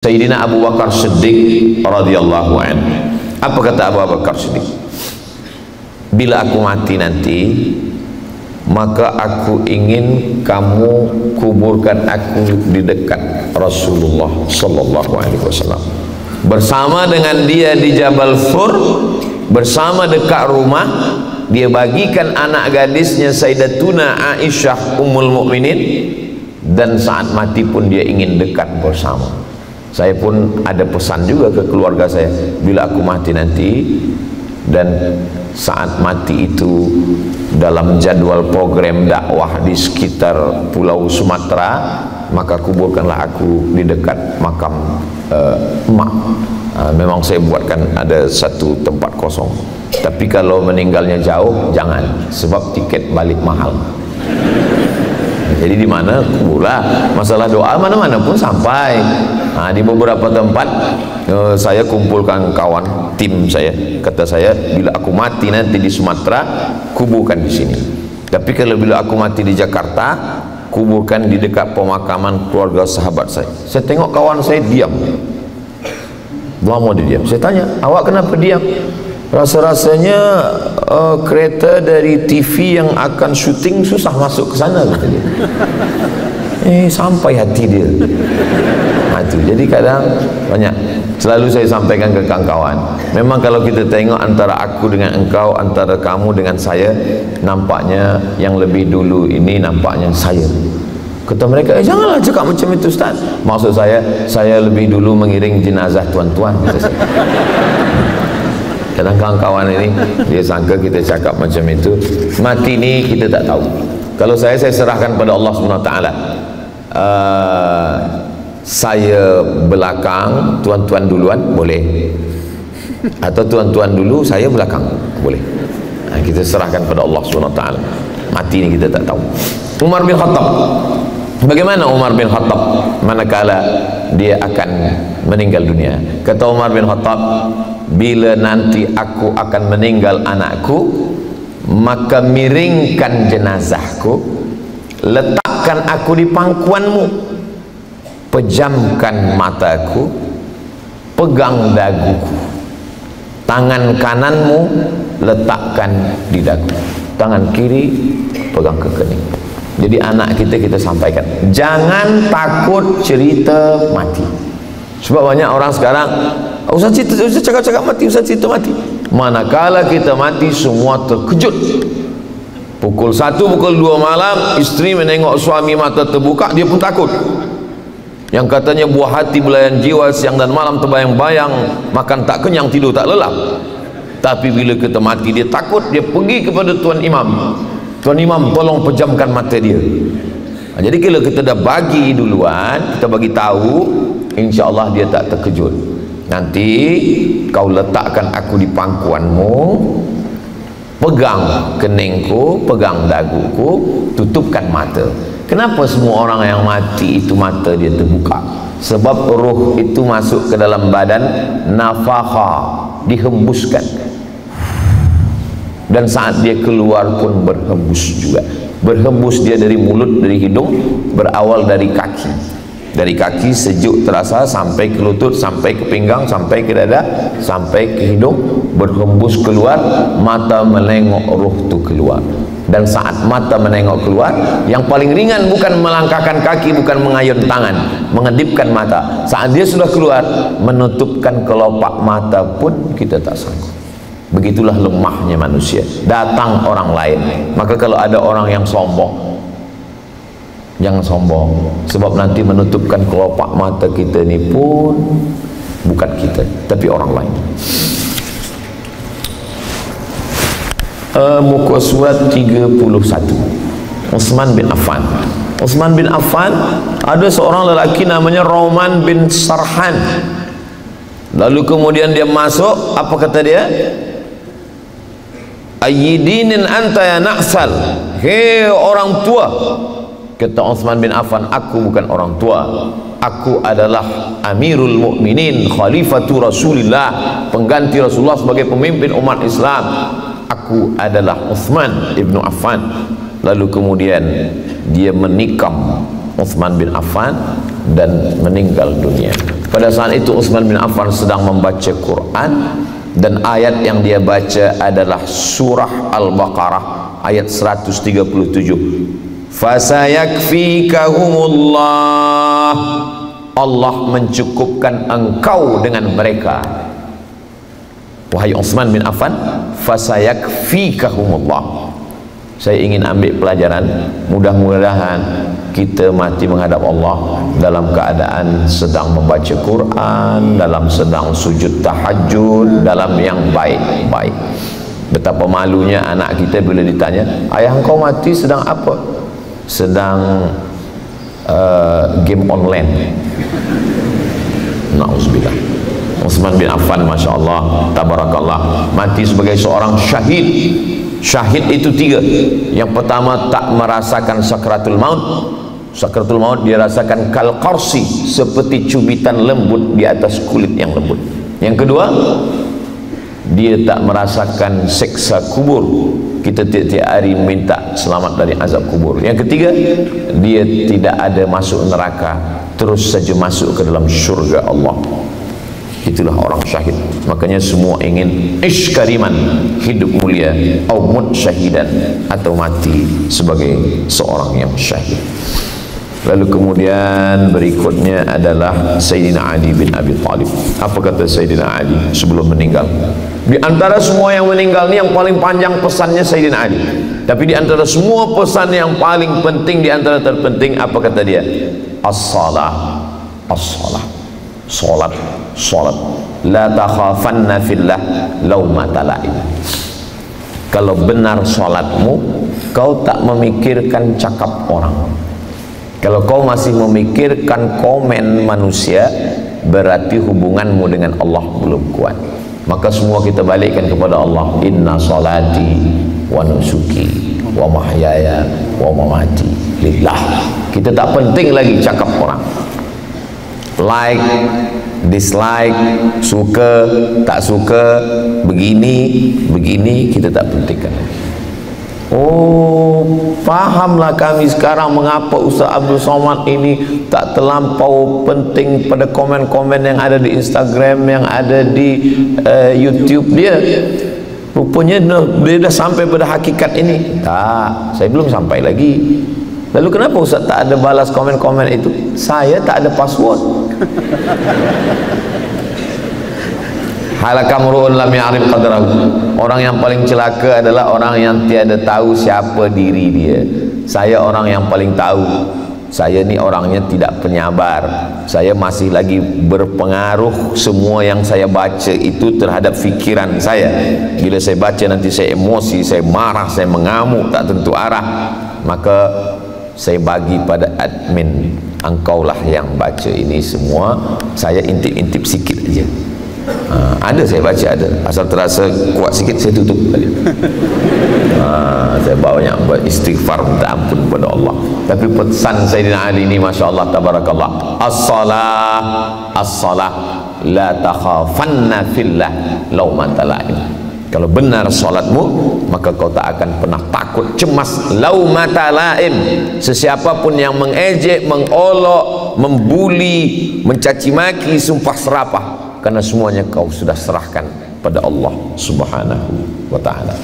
Sayyidina Abu Bakar Siddiq radhiyallahu anhu. Apa kata Abu Bakar Siddiq? Bila aku mati nanti, maka aku ingin kamu kuburkan aku di dekat Rasulullah sallallahu alaihi wasallam. Bersama dengan dia di Jabal Thur, bersama dekat rumah, dia bagikan anak gadisnya Sayyidatuna Aisyah Ummul Mukminin, dan saat mati pun dia ingin dekat bersama. Saya pun ada pesan juga ke keluarga saya, bila aku mati nanti dan saat mati itu dalam jadwal program dakwah di sekitar Pulau Sumatera, maka kuburkanlah aku di dekat makam emak. Memang saya buatkan ada satu tempat kosong, tapi kalau meninggalnya jauh jangan, sebab tiket balik mahal. Jadi di mana kuburlah, masalah doa mana-mana pun sampai. Di beberapa tempat saya kumpulkan kawan tim saya, kata saya, bila aku mati nanti di Sumatera, kuburkan di sini. Tapi kalau bila aku mati di Jakarta, kuburkan di dekat pemakaman keluarga sahabat saya. Saya tengok kawan saya diam, lama dia diam. Saya tanya, awak kenapa diam? Rasa-rasanya kereta dari TV yang akan syuting susah masuk ke sana, kata dia. Sampai hati dia. Jadi kadang banyak, selalu saya sampaikan ke kawan-kawan, memang kalau kita tengok antara aku dengan engkau, antara kamu dengan saya, nampaknya yang lebih dulu ini nampaknya saya. Kata mereka, janganlah cakap macam itu Ustaz. Maksud saya lebih dulu mengiring jenazah tuan-tuan. Kadang kawan-kawan ini dia sangka kita cakap macam itu. Mati ni kita tak tahu. Kalau saya serahkan pada Allah Subhanahu Wa Taala. Saya belakang, tuan-tuan duluan, boleh. Atau tuan-tuan dulu, saya belakang, boleh. Kita serahkan pada Allah Subhanahu Wa Taala. Mati ni kita tak tahu. Umar bin Khattab, bagaimana Umar bin Khattab manakala dia akan meninggal dunia? Kata Umar bin Khattab, bila nanti aku akan meninggal anakku, maka miringkan jenazahku, letakkan aku di pangkuanmu, pejamkan mataku, pegang daguku, tangan kananmu letakkan di dagu, tangan kiri pegang ke kening. Jadi anak kita sampaikan, jangan takut cerita mati. Sebab banyak orang sekarang, Ustaz cakap mati, Ustaz cerita mati. Manakala kita mati, semua terkejut. Pukul 1, pukul 2 malam, isteri menengok suami mata terbuka, dia pun takut. Yang katanya buah hati belayan jiwa, siang dan malam terbayang-bayang, makan tak kenyang, tidur tak lelap. Tapi bila kita mati, dia takut, dia pergi kepada Tuan Imam. Tuan Imam, tolong pejamkan mata dia. Jadi kalau kita dah bagi duluan, kita bagi tahu, insya-Allah dia tak terkejut. Nanti kau letakkan aku di pangkuanmu, pegang keningku, pegang daguku, tutupkan mata. Kenapa semua orang yang mati itu mata dia terbuka? Sebab roh itu masuk ke dalam badan, nafakha, dihembuskan. Dan saat dia keluar pun berhembus juga. Berhembus dia dari mulut, dari hidung, berawal dari kaki. Dari kaki sejuk terasa sampai ke lutut, sampai ke pinggang, sampai ke dada, sampai ke hidung, berhembus keluar, mata melengok roh itu keluar. Dan saat mata menengok keluar, yang paling ringan bukan melangkahkan kaki, bukan mengayun tangan, mengedipkan mata. Saat dia sudah keluar, menutupkan kelopak mata pun kita tak sanggup. Begitulah lemahnya manusia. Datang orang lain. Maka kalau ada orang yang sombong, jangan sombong, sebab nanti menutupkan kelopak mata kita ni pun bukan kita, tapi orang lain. Muka surat 31, Utsman bin Affan. Utsman bin Affan, ada seorang lelaki namanya Roman bin Sarhan. Lalu kemudian dia masuk, apa kata dia? Ayyidinin anta ya na'sal, hei orang tua. Kata Utsman bin Affan, aku bukan orang tua, aku adalah Amirul Mukminin, Khalifatu Rasulillah, pengganti Rasulullah sebagai pemimpin umat Islam. Aku adalah Utsman ibnu Affan. Lalu kemudian dia menikam Utsman bin Affan dan meninggal dunia. Pada saat itu Utsman bin Affan sedang membaca Quran, dan ayat yang dia baca adalah surah Al-Baqarah ayat 137. Fasayakfikahumullah, Allah mencukupkan engkau dengan mereka. Wahai Utsman bin Affan, fasayakfikahumullah. Saya ingin ambil pelajaran, mudah-mudahan kita mati menghadap Allah dalam keadaan sedang membaca Quran, dalam sedang sujud tahajud, dalam yang baik-baik. Betapa malunya anak kita bila ditanya, ayah engkau mati sedang apa? Sedang game online. Na'udzubillah. Utsman bin Affan, Masya Allah, tabarakallah, mati sebagai seorang syahid. Syahid itu 3. Yang pertama, tak merasakan sakratul maut. Sakratul maut dia rasakan kal qarsi, seperti cubitan lembut di atas kulit yang lembut. Yang kedua, dia tak merasakan seksa kubur. Kita tiap-tiap hari minta selamat dari azab kubur. Yang ketiga, dia tidak ada masuk neraka, terus saja masuk ke dalam syurga Allah. Itulah orang syahid. Makanya semua ingin ish kariman, hidup mulia, atau mut syahidan, atau mati sebagai seorang yang syahid. Lalu kemudian berikutnya adalah Sayyidina Ali bin Abi Thalib. Apa kata Sayyidina Ali sebelum meninggal? Di antara semua yang meninggal ni, yang paling panjang pesannya Sayyidina Ali. Tapi di antara semua pesan yang paling penting, di antara terpenting, apa kata dia? As-salah, as-salah, salat, salat. La takhafanna fillah laumata laim. Kalau benar salatmu, kau tak memikirkan cakap orang. Kalau kau masih memikirkan komen manusia, berarti hubunganmu dengan Allah belum kuat. Maka semua kita balikkan kepada Allah. Inna salati wa nusuki wa mahyaya wa mamati lillah. Kita tak penting lagi cakap orang. Like, dislike, suka, tak suka, begini, begini, kita tak pentingkan lagi. Oh, fahamlah kami sekarang mengapa Ustaz Abdul Somad ini tak terlampau penting pada komen-komen yang ada di Instagram, yang ada di YouTube dia. Rupanya dia dah sampai pada hakikat ini. Tak, saya belum sampai lagi. Lalu kenapa Ustaz tak ada balas komen-komen itu? Saya tak ada password. Halakamru'un lam ya'rif qadrahu. Orang yang paling celaka adalah orang yang tiada tahu siapa diri dia. Saya orang yang paling tahu. Saya ni orangnya tidak penyabar. Saya masih lagi berpengaruh semua yang saya baca itu terhadap fikiran saya. Bila saya baca nanti saya emosi, saya marah, saya mengamuk, tak tentu arah. Maka saya bagi pada admin, engkaulah yang baca ini semua. Saya intip-intip sikit aja. Ada saya baca, ada, asal terasa kuat sikit saya tutup balik. Saya banyak beristighfar, minta ampun kepada Allah. Tapi pesan Sayyidina Ali ini, Masya Allah, tabarakallah, as-salah, as-salah, la takhafanna fillah laumata laim. Kalau benar salatmu, maka kau tak akan pernah takut, cemas, laumata laim. Sesiapapun yang mengejek, mengolok, membuli, mencaci maki, sumpah serapah, karena semuanya kau sudah serahkan pada Allah Subhanahu wa ta'ala.